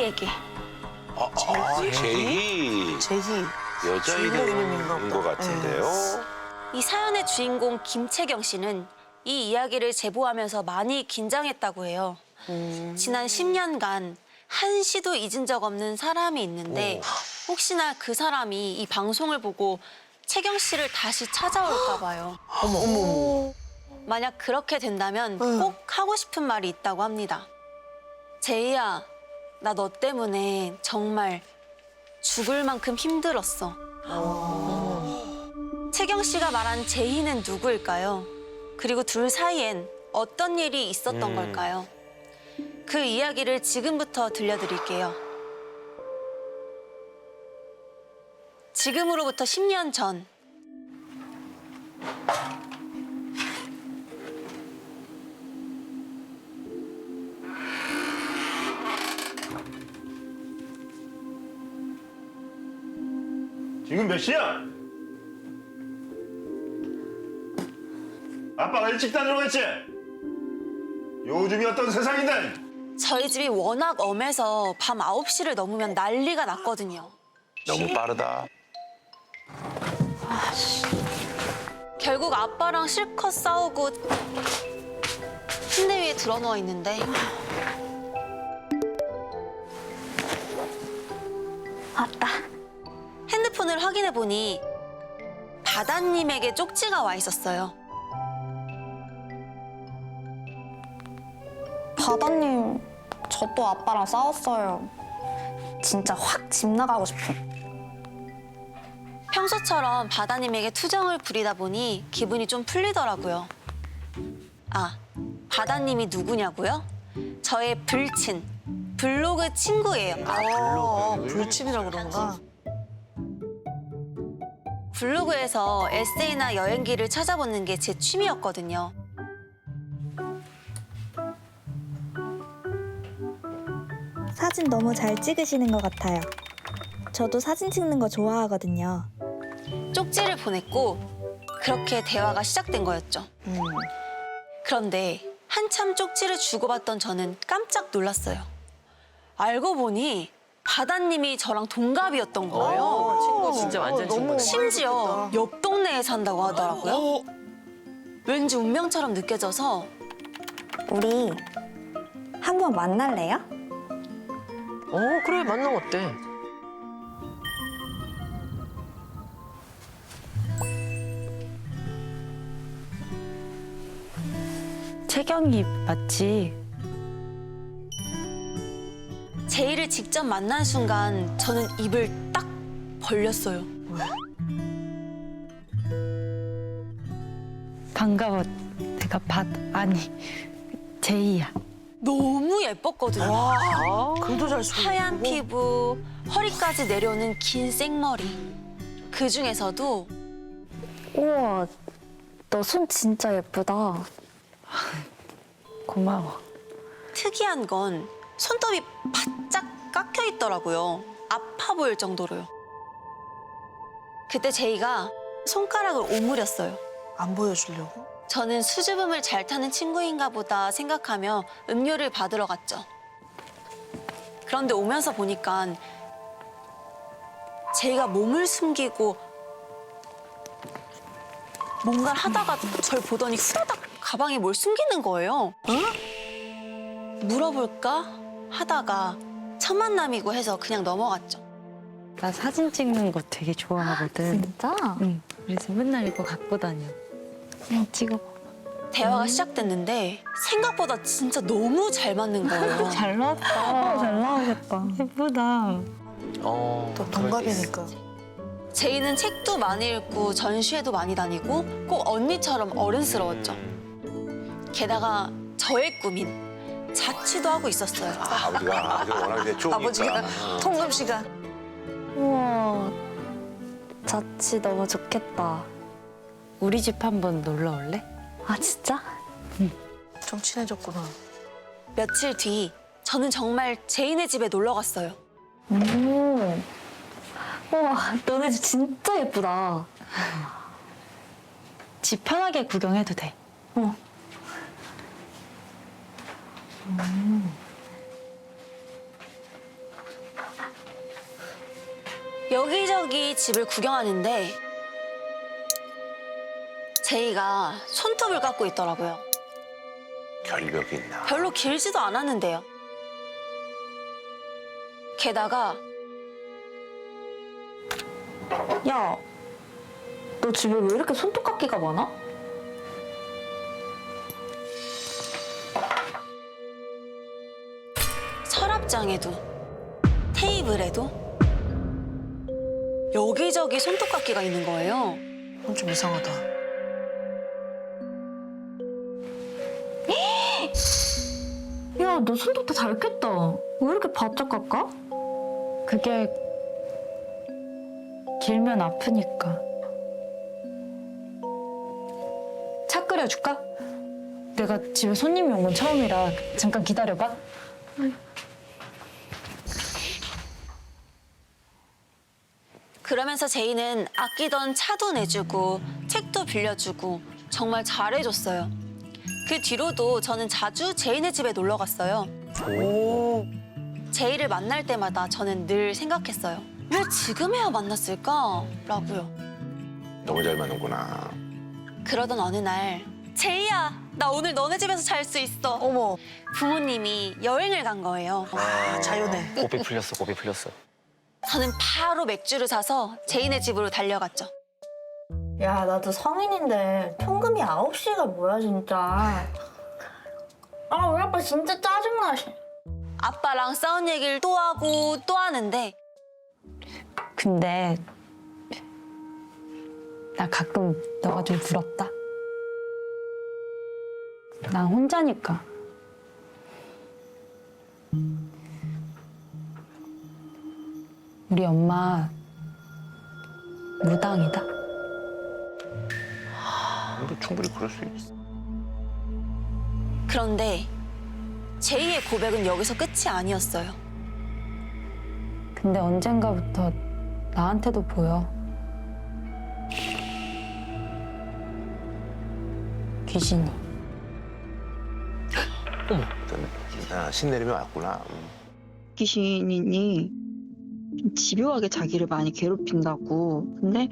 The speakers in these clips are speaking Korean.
제이에게. 제희. 제희. 여자 주인공 이름인 이름인가 보다. 것 같은데요. 이 사연의 주인공 김채경 씨는 이 이야기를 제보하면서 많이 긴장했다고 해요. 지난 10년간 한시도 잊은 적 없는 사람이 있는데 혹시나 그 사람이 이 방송을 보고 채경 씨를 다시 찾아올까 봐요. 어머. 만약 그렇게 된다면 꼭 하고 싶은 말이 있다고 합니다. 제이야, 나 너 때문에 정말 죽을 만큼 힘들었어. 채경 씨가 말한 제이는 누구일까요? 그리고 둘 사이엔 어떤 일이 있었던 걸까요? 그 이야기를 지금부터 들려드릴게요. 지금으로부터 10년 전. 지금 몇 시야? 아빠가 일찍 다녀오겠지? 요즘이 어떤 세상인데? 저희 집이 워낙 엄해서 밤 9시를 넘으면 난리가 났거든요. 너무 빠르다. 결국 아빠랑 실컷 싸우고 침대 위에 드러누워 있는데 왔다. 핸드폰을 확인해 보니 바다님에게 쪽지가 와 있었어요. 바다님, 저 또 아빠랑 싸웠어요. 진짜 확 집 나가고 싶음. 평소처럼 바다님에게 투정을 부리다 보니 기분이 좀 풀리더라고요. 아, 바다님이 누구냐고요? 저의 불친, 블로그 친구예요. 불침이라고 그런가? 블로그에서 에세이나 여행기를 찾아보는 게 제 취미였거든요. 사진 너무 잘 찍으시는 것 같아요. 저도 사진 찍는 거 좋아하거든요. 쪽지를 보냈고 그렇게 대화가 시작된 거였죠. 그런데 한참 쪽지를 주고받던 저는 깜짝 놀랐어요. 알고 보니 바다님이 저랑 동갑이었던 거예요. 친구 진짜 완전 친구네. 심지어 옆 동네에 산다고 하더라고요. 왠지 운명처럼 느껴져서 우리 한번 만날래요? 그래, 만나면 어때? 채경이 맞지? 제이를 직접 만난 순간 저는 입을 딱 벌렸어요. 반가워. 내가 아니 제이야. 너무 예뻤거든요. 글도 잘 쓰고. 하얀 피부, 허리까지 내려오는 긴 생머리. 그 중에서도 우와, 너 손 진짜 예쁘다. 고마워. 특이한 건 손톱이 바짝 깎여 있더라고요. 아파 보일 정도로요. 그때 제이가 손가락을 오므렸어요. 안 보여주려고? 저는 수줍음을 잘 타는 친구인가 보다 생각하며 음료를 받으러 갔죠. 그런데 오면서 보니까 제이가 몸을 숨기고 뭔가를 하다가 절 보더니 후다닥 가방에 뭘 숨기는 거예요. 물어볼까 하다가 첫 만남이고 해서 그냥 넘어갔죠. 나 사진 찍는 거 되게 좋아하거든. 진짜? 응. 그래서 맨날 이거 갖고 다녀. 그냥 찍어봐. 대화가 시작됐는데 생각보다 진짜 너무 잘 맞는 거예요. 잘 나왔다. 잘 나오겠다. 예쁘다. 또 동갑이니까. 제이는 책도 많이 읽고 전시회도 많이 다니고 꼭 언니처럼 어른스러웠죠. 게다가 저의 꿈인 자취도 하고 있었어요. 우리가 아주 워낙 이제 좁으니까. 아버지가 통금 씨가. 우와, 자취 너무 좋겠다. 우리 집 한번 놀러 올래? 아, 진짜? 좀 친해졌구나. 며칠 뒤 저는 정말 제이네 집에 놀러 갔어요. 우와, 너네 집 진짜 예쁘다. 집 편하게 구경해도 돼. 여기저기 집을 구경하는데 제이가 손톱을 깎고 있더라고요. 결벽이 있나? 별로 길지도 않았는데요. 게다가 야, 너 집에 왜 이렇게 손톱깎이가 많아? 서랍장에도 테이블에도 여기저기 손톱깎이가 있는 거예요. 그건 좀 이상하다. 야, 너 손톱 다 닳겠다. 왜 이렇게 바짝 깎아? 그게 길면 아프니까. 차 끓여줄까? 내가 집에 손님이 온 건 처음이라 잠깐 기다려봐. 그러면서 제이는 아끼던 차도 내주고 책도 빌려주고 정말 잘해줬어요. 그 뒤로도 저는 자주 제이네 집에 놀러 갔어요. 제이를 만날 때마다 저는 늘 생각했어요. 왜 지금에야 만났을까? 라고요. 너무 잘 맞는구나. 그러던 어느 날 제이야, 나 오늘 너네 집에서 잘 수 있어. 어머, 부모님이 여행을 간 거예요. 아, 자연해. 고비 풀렸어, 고비 풀렸어. 저는 바로 맥주를 사서 제이네 집으로 달려갔죠. 야, 나도 성인인데 통금이 9시가 뭐야 진짜. 아, 우리 아빠 진짜 짜증나. 아빠랑 싸운 얘기를 또 하고 또 하는데 근데 나 가끔 너가 좀 부럽다. 난 혼자니까. 우리 엄마 무당이다. 근데 충분히 그럴 수 있어. 그런데 제이의 고백은 여기서 끝이 아니었어요. 근데 언젠가부터 나한테도 보여. 귀신이. 신내림이 왔구나. 귀신이 좀 집요하게 자기를 많이 괴롭힌다고. 근데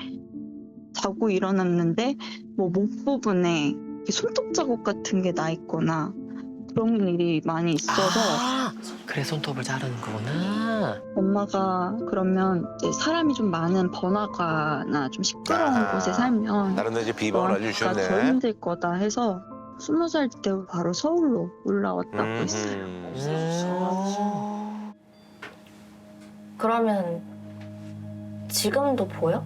자고 일어났는데 뭐 목 부분에 이렇게 손톱 자국 같은 게 나 있거나 그런 일이 많이 있어서 그래 손톱을 자르는 거구나. 엄마가 그러면 이제 사람이 좀 많은 번화가나 좀 시끄러운 곳에 살면 다른 데 이제 비방을 너한테가 더 알려주셨네. 힘들 거다 해서 20살 때 바로 서울로 올라왔다고 했어요. 그러면 지금도 보여?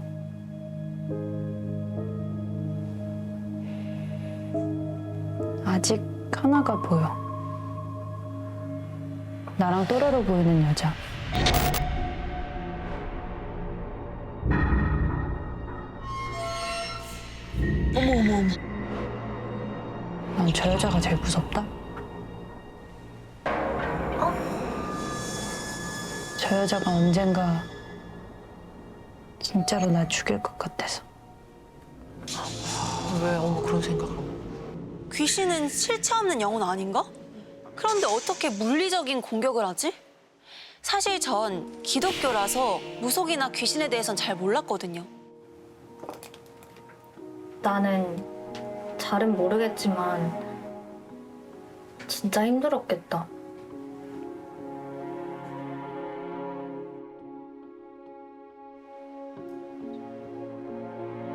아직 하나가 보여. 나랑 또래로 보이는 여자. 어머, 어머, 어머. 난 저 여자가 제일 무섭다. 저 여자가 언젠가 진짜로 나 죽일 것 같아서. 왜 어머 그런 생각을? 귀신은 실체 없는 영혼 아닌가? 그런데 어떻게 물리적인 공격을 하지? 사실 전 기독교라서 무속이나 귀신에 대해선 잘 몰랐거든요. 나는 잘은 모르겠지만 진짜 힘들었겠다.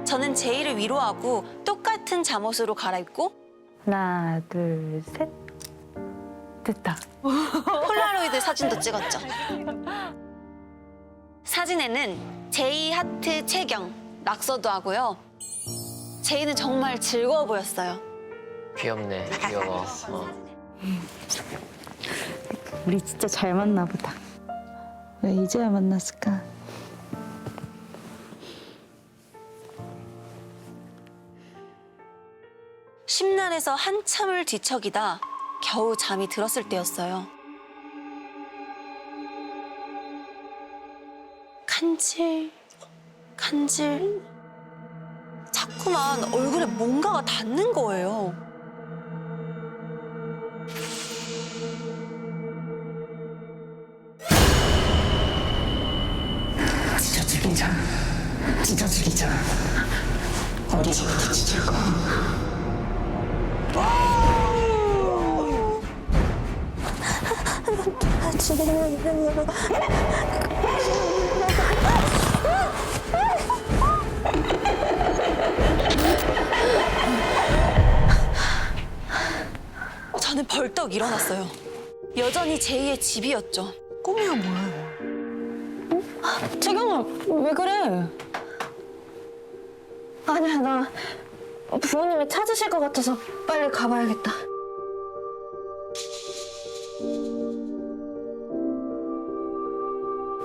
저는 제이를 위로하고 똑같은 잠옷으로 갈아입고 하나, 둘, 셋. 됐다. 폴라로이드 사진도 찍었죠. 사진에는 제이 하트 채경, 낙서도 하고요. 제이는 정말 즐거워 보였어요. 귀엽네, 귀여워. 우리 진짜 잘 만나 보다. 왜 이제야 만났을까? 심란해서 한참을 뒤척이다 겨우 잠이 들었을 때였어요. 간질, 간질. 자꾸만 얼굴에 뭔가가 닿는 거예요. 진짜 죽이네. 죽이자. 진짜 죽이자. 어디서부터 찢을까? 저는 벌떡 일어났어요. 여전히 제이의 집이었죠. 꿈이야 뭐야? 채경아, 왜 그래? 아니야, 나 부모님이 찾으실 것 같아서 빨리 가봐야겠다.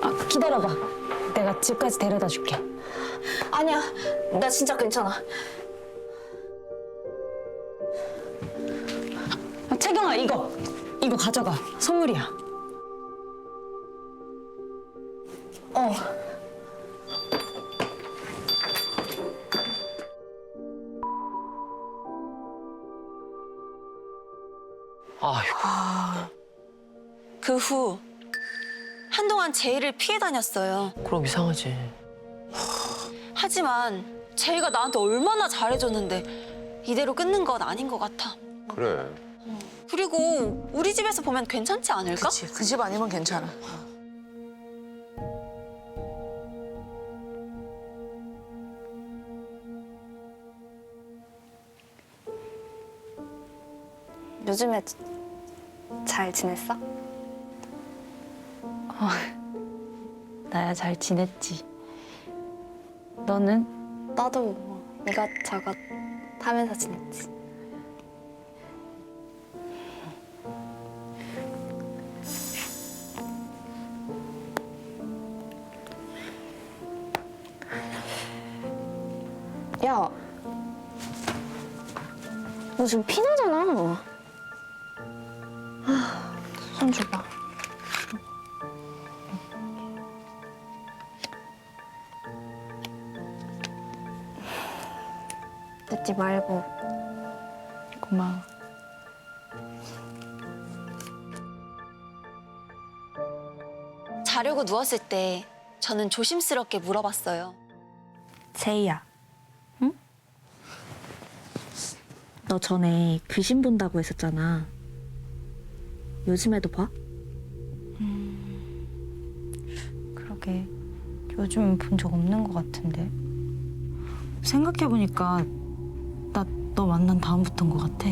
아, 기다려봐. 내가 집까지 데려다 줄게. 아니야, 나 진짜 괜찮아. 아, 채경아, 이거 가져가. 선물이야. 아휴, 그 후 한동안 제이를 피해 다녔어요. 그럼 이상하지. 하지만 제이가 나한테 얼마나 잘해줬는데 이대로 끊는 건 아닌 것 같아. 그래. 그리고 우리 집에서 보면 괜찮지 않을까? 그치, 그 집 아니면 괜찮아. 요즘에 잘 지냈어? 나야 잘 지냈지. 너는? 나도 뭐 이것저것 하면서 지냈지. 야, 너 지금 피나잖아. 손 줘봐. 뜯지 말고. 고마워. 자려고 누웠을 때 저는 조심스럽게 물어봤어요. 제이야. 응? 너 전에 귀신 본다고 했었잖아. 요즘에도 봐? 그러게. 요즘 본 적 없는 것 같은데. 생각해보니까 나 너 만난 다음부터인 것 같아.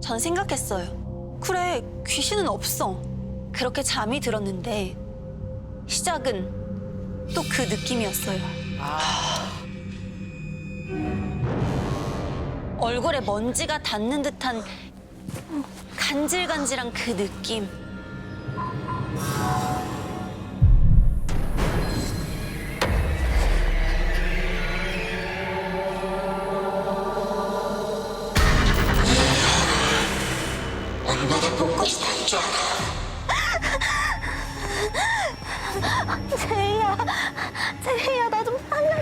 전 생각했어요. 그래, 귀신은 없어. 그렇게 잠이 들었는데 시작은 또 그 느낌이었어요. 얼굴에 먼지가 닿는 듯한 간질간질한 그 느낌. 제이야, 나 좀 살려.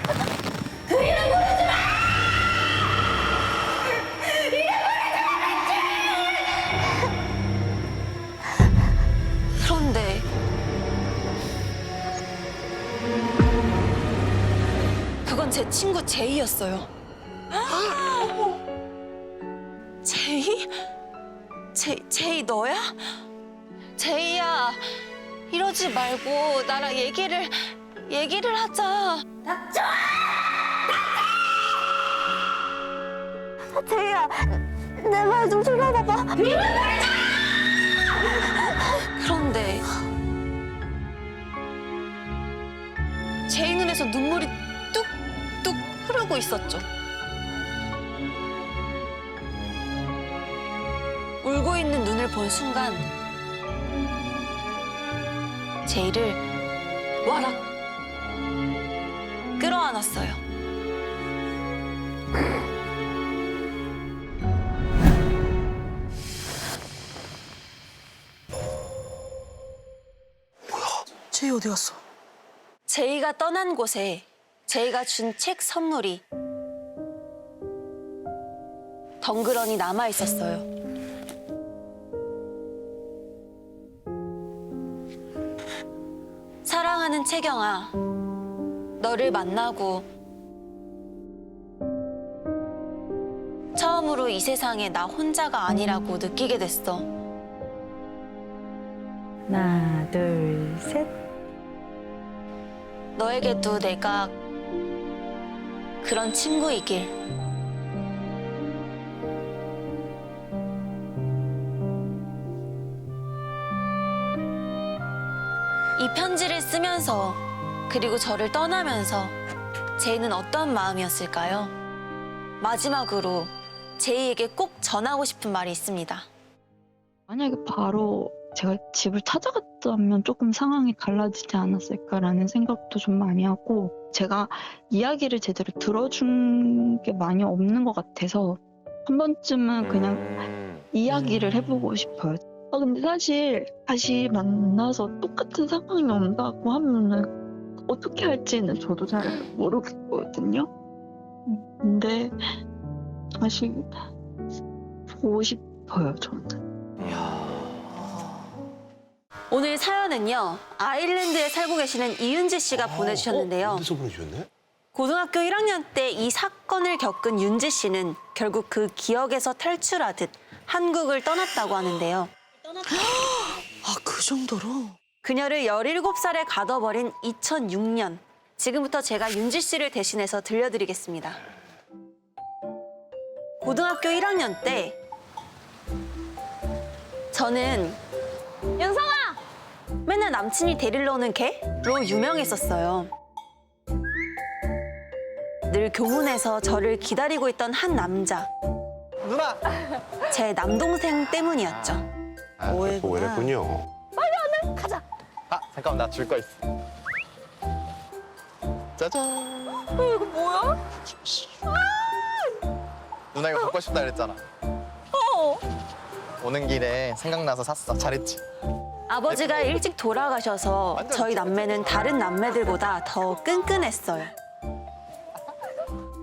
그런데 그건 제 친구 제이였어요. 제이? 제이 너야? 제이야, 이러지 말고 나랑 얘기를 하자. 제이야, 내 말 좀 들어봐봐. 그런데 제이 눈에서 눈물이 뚝뚝 흐르고 있었죠. 울고 있는 눈을 본 순간 제이를 와락 끌어안았어요. 제이 어디 갔어? 제이가 떠난 곳에 제이가 준 책 선물이 덩그러니 남아 있었어요. 사랑하는 채경아, 너를 만나고 처음으로 이 세상에 나 혼자가 아니라고 느끼게 됐어. 하나, 둘, 셋. 너에게도 내가 그런 친구이길. 이 편지를 쓰면서 그리고 저를 떠나면서 제이는 어떤 마음이었을까요? 마지막으로 제이에게 꼭 전하고 싶은 말이 있습니다. 만약에 바로 제가 집을 찾아갔다면 조금 상황이 달라지지 않았을까라는 생각도 좀 많이 하고, 제가 이야기를 제대로 들어준 게 많이 없는 것 같아서 한 번쯤은 그냥 이야기를 해보고 싶어요. 근데 사실 다시 만나서 똑같은 상황이 온다고 하면은 어떻게 할지는 저도 잘 모르겠거든요. 근데 다시 보고 싶어요, 저는. 오늘 사연은요, 아일랜드에 살고 계시는 이윤지 씨가 보내주셨는데요. 어디서 보내주셨네? 고등학교 1학년 때 이 사건을 겪은 윤지 씨는 결국 그 기억에서 탈출하듯 한국을 떠났다고 하는데요. 아, 그 정도로? 그녀를 17살에 가둬버린 2006년. 지금부터 제가 윤지 씨를 대신해서 들려드리겠습니다. 고등학교 1학년 때 저는 윤성아! 맨날 남친이 데리러 오는 개로 유명했었어요. 늘 교문에서 저를 기다리고 있던 한 남자. 누나! 제 남동생 때문이었죠. 아, 오해했군요. 아, 잠깐만, 나 줄 거 있어. 짜잔. 이거 뭐야? 누나 이거 갖고 싶다 그랬잖아. 오는 길에 생각나서 샀어. 잘했지? 아버지가 일찍 돌아가셔서 저희 남매는 다른 남매들보다 더 끈끈했어요.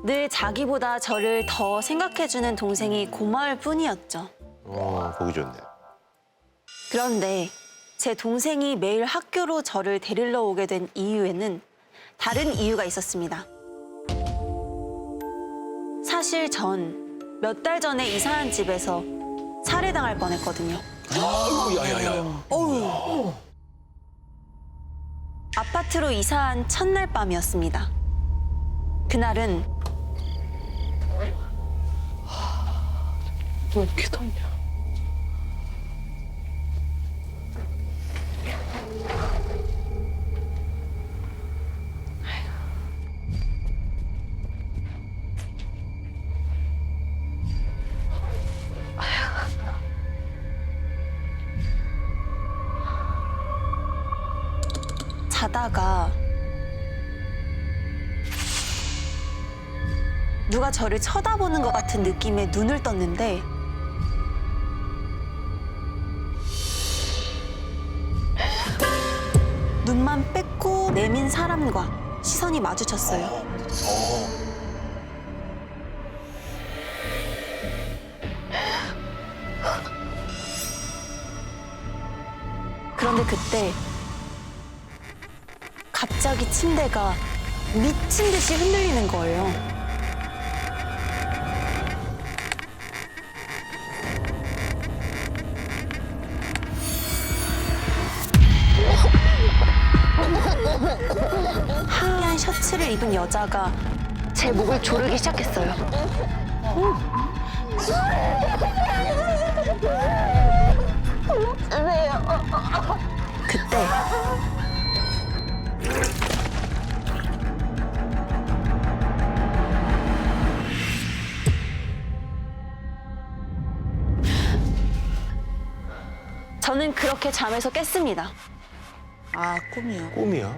늘 자기보다 저를 더 생각해주는 동생이 고마울 뿐이었죠. 보기 좋네. 그런데 제 동생이 매일 학교로 저를 데리러 오게 된 이유에는 다른 이유가 있었습니다. 사실 전 몇 달 전에 이사한 집에서 살해당할 뻔했거든요. 아파트로 이사한 첫날 밤이었습니다. 그날은 왜 이렇게 덥냐? 자다가 누가 저를 쳐다보는 것 같은 느낌에 눈을 떴는데 눈만 뺏고 내민 사람과 시선이 마주쳤어요. 그런데 그때 갑자기 침대가 미친 듯이 흔들리는 거예요. 하얀 셔츠를 입은 여자가 제 목을 조르기 시작했어요. 그때 저는 그렇게 잠에서 깼습니다. 아, 꿈이야. 꿈이야?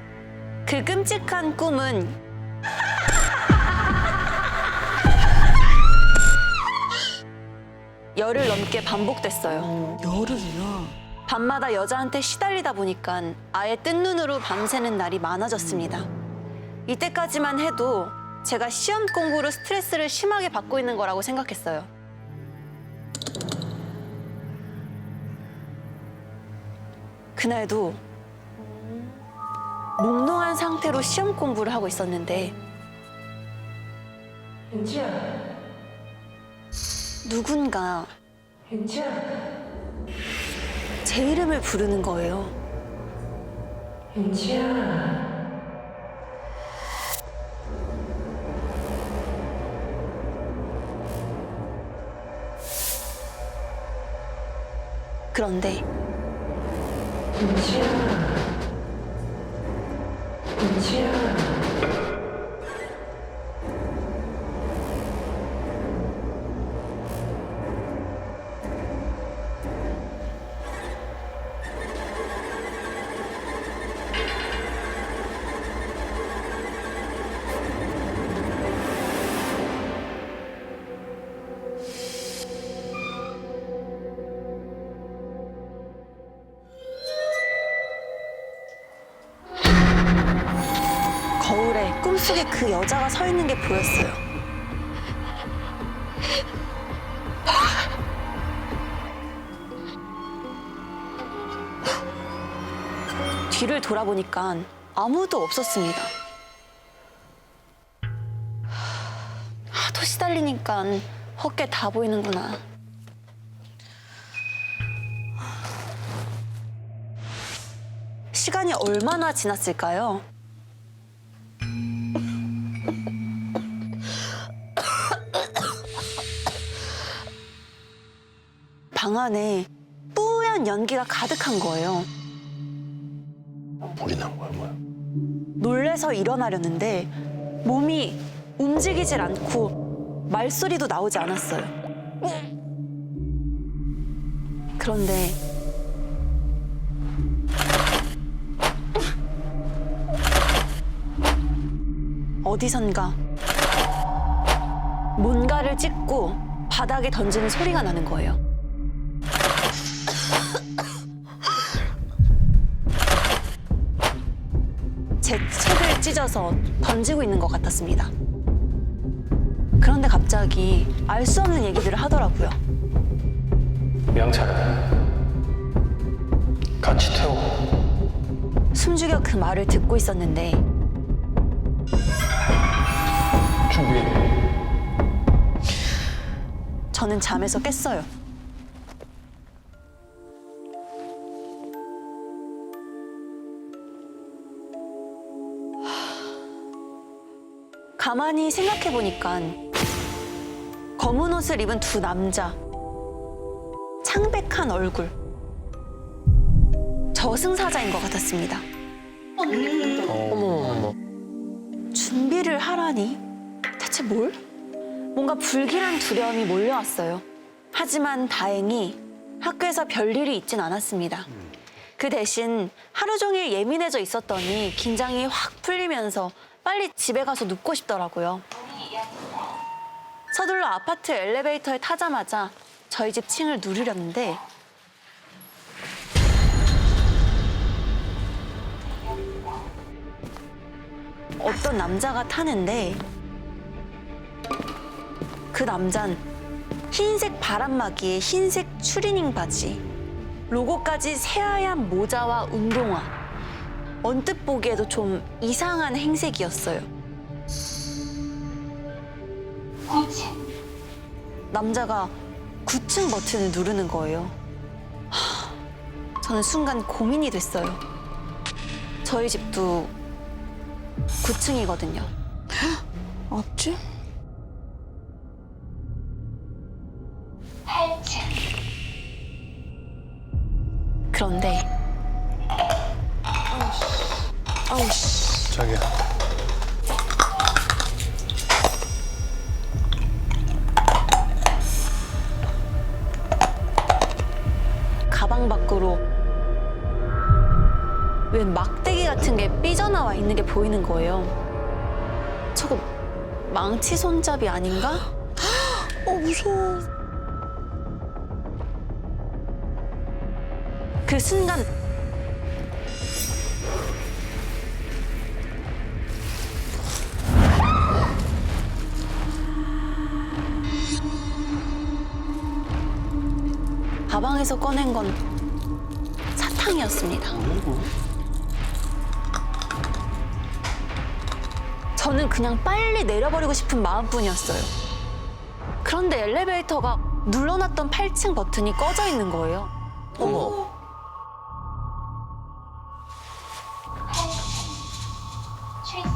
그 끔찍한 꿈은 열흘 넘게 반복됐어요. 열흘이나. 밤마다 여자한테 시달리다 보니까 아예 뜬 눈으로 밤새는 날이 많아졌습니다. 이때까지만 해도 제가 시험 공부로 스트레스를 심하게 받고 있는 거라고 생각했어요. 그날도 몽롱한 상태로 시험 공부를 하고 있었는데 누군가 제 이름을 부르는 거예요. 그런데 거울에 꿈속에 그 여자가 서 있는 게 보였어요. 뒤를 돌아보니까 아무도 없었습니다. 하도 시달리니까 헛게 다 보이는구나. 시간이 얼마나 지났을까요? 방 안에 뿌연 연기가 가득한 거예요. 불이 난 거야 뭐야? 놀래서 일어나려는데 몸이 움직이질 않고 말소리도 나오지 않았어요. 그런데 어디선가 뭔가를 찢고 바닥에 던지는 소리가 나는 거예요. 제 책을 찢어서 던지고 있는 것 같았습니다. 그런데 갑자기 알 수 없는 얘기들을 하더라고요. 명찰, 같이 태워. 숨죽여 그 말을 듣고 있었는데 준비해. 저는 잠에서 깼어요. 가만히 생각해보니까 검은 옷을 입은 두 남자, 창백한 얼굴, 저승사자인 것 같았습니다. 어머. 준비를 하라니? 대체 뭘? 뭔가 불길한 두려움이 몰려왔어요. 하지만 다행히 학교에서 별일이 있진 않았습니다. 그 대신 하루 종일 예민해져 있었더니 긴장이 확 풀리면서 빨리 집에 가서 눕고 싶더라고요. 서둘러 아파트 엘리베이터에 타자마자 저희 집 층을 누르려는데 어떤 남자가 타는데 그 남잔 흰색 바람막이에 흰색 추리닝 바지, 로고까지 새하얀 모자와 운동화. 언뜻 보기에도 좀 이상한 행색이었어요. 남자가 9층 버튼을 누르는 거예요. 저는 순간 고민이 됐어요. 저희 집도 9층이거든요. 앞집? 8층. 그런데 아우씨. 자기야. 가방 밖으로 웬 막대기 같은 게 삐져나와 있는 게 보이는 거예요. 저거 망치 손잡이 아닌가? 무서워. 그 순간 가방에서 꺼낸 건 사탕이었습니다. 저는 그냥 빨리 내려버리고 싶은 마음뿐이었어요. 그런데 엘리베이터가 눌러놨던 8층 버튼이 꺼져 있는 거예요. 어머. 취소.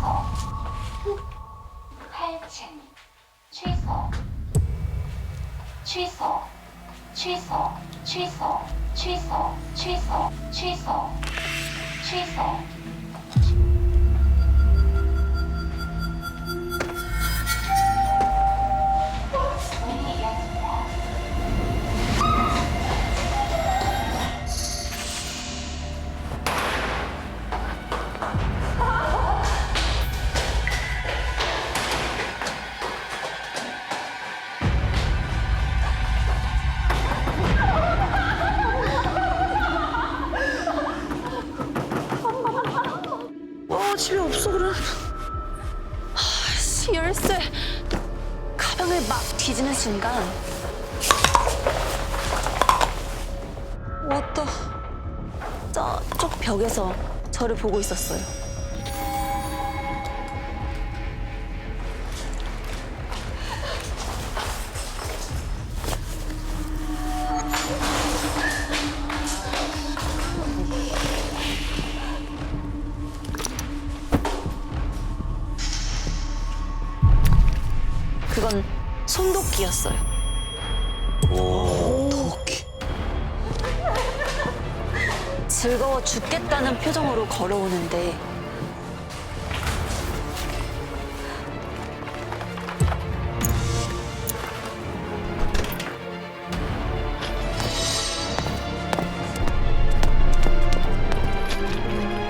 8층. 취소. 취소. 취소. 취소. 취소. 취소. 취소. 취소. 문이 열립니다. 집에 없어 그래. 열쇠. 가방을 막 뒤지는 순간 왔다. 저쪽 벽에서 저를 보고 있었어요. 그건 손도끼였어요. 도끼. 즐거워 죽겠다는 표정으로 걸어오는데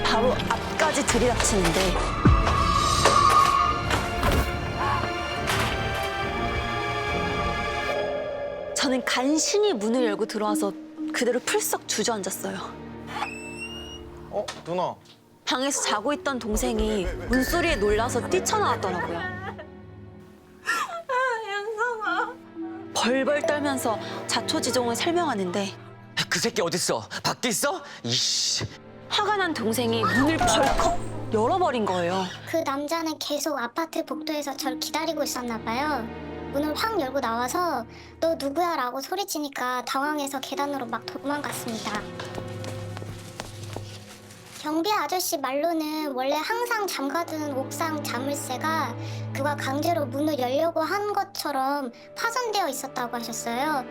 바로 앞까지 들이닥치는데 저는 간신히 문을 열고 들어와서 그대로 풀썩 주저앉았어요. 누나. 방에서 자고 있던 동생이 문소리에 놀라서 뛰쳐나왔더라고요. 양성아. 벌벌 떨면서 자초지종을 설명하는데 그 새끼 어딨어? 밖에 있어? 이씨. 화가 난 동생이 문을 벌컥 열어버린 거예요. 그 남자는 계속 아파트 복도에서 절 기다리고 있었나 봐요. 문을 확 열고 나와서 너 누구야? 라고 소리치니까 당황해서 계단으로 막 도망갔습니다. 경비 아저씨 말로는 원래 항상 잠가둔 옥상 자물쇠가 그가 강제로 문을 열려고 한 것처럼 파손되어 있었다고 하셨어요.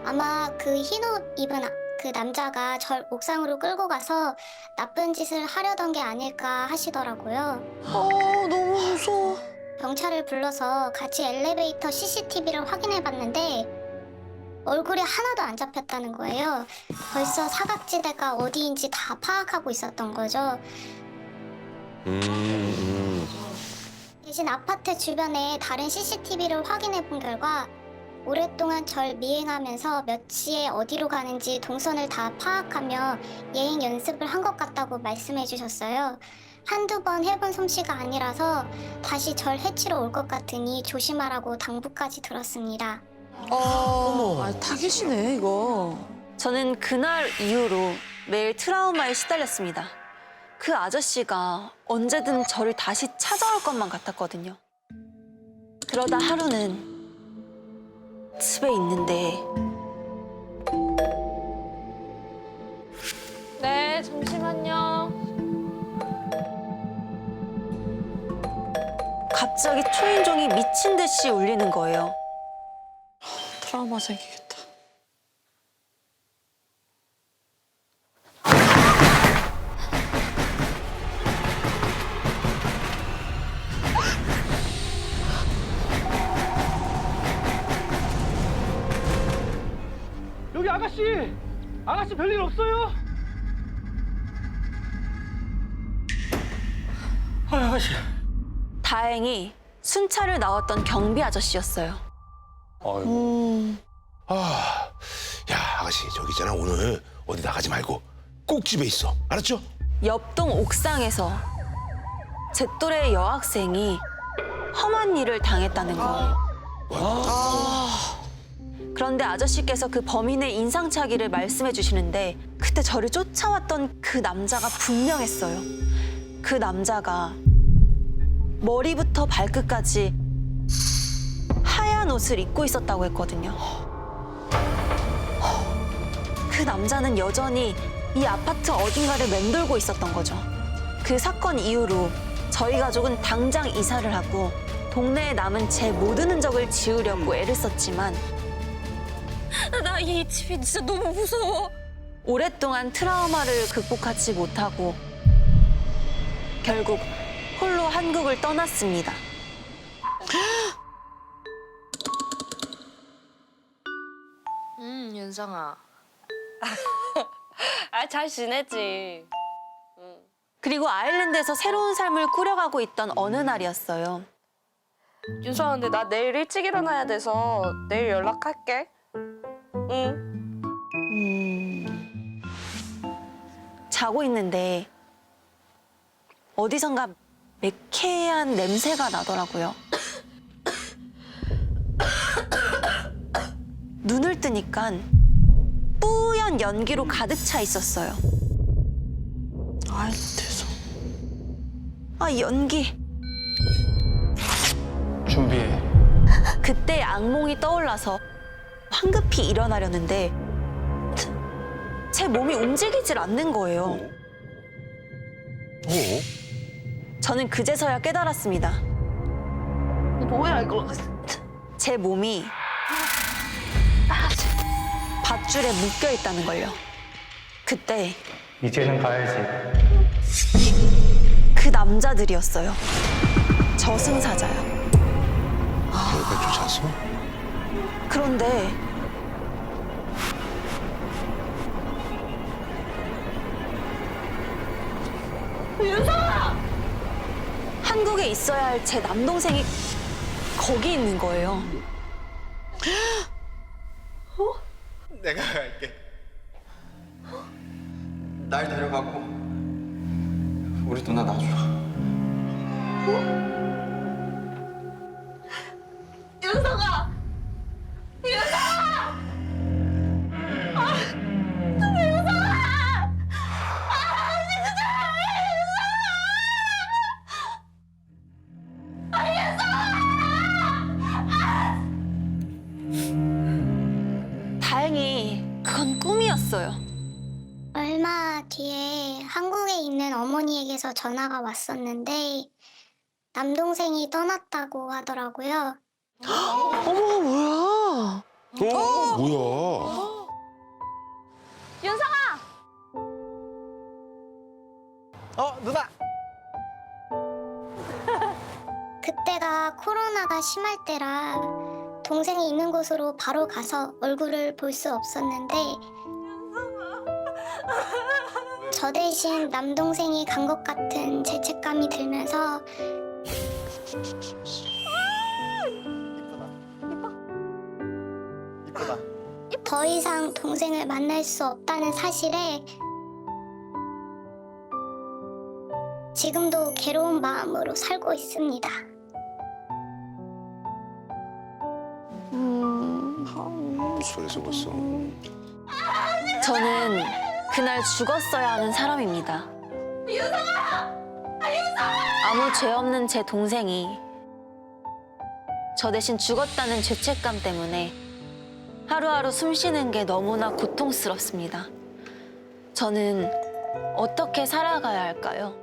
아마 그 흰옷 입은 그 남자가 절 옥상으로 끌고 가서 나쁜 짓을 하려던 게 아닐까 하시더라고요. 너무 무서워. 경찰을 불러서 같이 엘리베이터 CCTV를 확인해봤는데 얼굴이 하나도 안 잡혔다는 거예요. 벌써 사각지대가 어디인지 다 파악하고 있었던 거죠. 대신 아파트 주변에 다른 CCTV를 확인해본 결과 오랫동안 절 미행하면서 몇 시에 어디로 가는지 동선을 다 파악하며 예행 연습을 한 것 같다고 말씀해 주셨어요. 한두 번 해본 솜씨가 아니라서 다시 절 해치러 올 것 같으니 조심하라고 당부까지 들었습니다. 어머. 타겟이네 이거. 저는 그날 이후로 매일 트라우마에 시달렸습니다. 그 아저씨가 언제든 저를 다시 찾아올 것만 같았거든요. 그러다 하루는 집에 있는데 네, 잠시만요. 갑자기 초인종이 미친 듯이 울리는 거예요. 트라우마 생기겠다. 여기 아가씨! 아가씨 별일 없어요? 아가씨. 다행히 순찰을 나왔던 경비 아저씨였어요. 야, 아가씨, 저기 있잖아. 오늘 어디 나가지 말고 꼭 집에 있어. 알았죠? 옆동 옥상에서 제 또래의 여학생이 험한 일을 당했다는 거예요. 그런데 아저씨께서 그 범인의 인상착의를 말씀해 주시는데 그때 저를 쫓아왔던 그 남자가 분명했어요. 그 남자가 머리부터 발끝까지 하얀 옷을 입고 있었다고 했거든요. 그 남자는 여전히 이 아파트 어딘가를 맴돌고 있었던 거죠. 그 사건 이후로 저희 가족은 당장 이사를 하고 동네에 남은 제 모든 흔적을 지우려고 애를 썼지만 나 이 집이 진짜 너무 무서워. 오랫동안 트라우마를 극복하지 못하고 결국 홀로 한국을 떠났습니다. 윤성아. 잘 지내지. 그리고 아일랜드에서 새로운 삶을 꾸려가고 있던 어느 날이었어요. 윤성아, 근데 나 내일 일찍 일어나야 돼서 내일 연락할게. 응. 자고 있는데 어디선가 매캐한 냄새가 나더라고요. 눈을 뜨니까 뿌연 연기로 가득 차 있었어요. 아일랜드에서. 이 연기. 준비해. 그때 악몽이 떠올라서 황급히 일어나려는데 제 몸이 움직이질 않는 거예요. 저는 그제서야 깨달았습니다. 뭐야 이거? 제 몸이 밧줄에 묶여 있다는 걸요. 그때 이제는 가야지. 그 남자들이었어요. 저승사자요. 여기까지 쫓아왔어? 그런데 한국에 있어야 할 제 남동생이 거기 있는 거예요. 내가 갈게. 날 데려가고 우리 누나 놔줘. 윤성아! 윤성아! 윤성아! 다행히 그건 꿈이었어요. 얼마 뒤에 한국에 있는 어머니에게서 전화가 왔었는데 남동생이 떠났다고 하더라고요. 어머, 뭐야? 뭐야? 윤성아! 누나. 그때가 코로나가 심할 때라 동생이 있는 곳으로 바로 가서 얼굴을 볼 수 없었는데 저 대신 남동생이 간 것 같은 죄책감이 들면서 이쁘다. 더 이상 동생을 만날 수 없다는 사실에 지금도 괴로운 마음으로 살고 있습니다. 소리에서 벌써. 저는 그날 죽었어야 하는 사람입니다. 아무 죄 없는 제 동생이 저 대신 죽었다는 죄책감 때문에 하루하루 숨 쉬는 게 너무나 고통스럽습니다. 저는 어떻게 살아가야 할까요?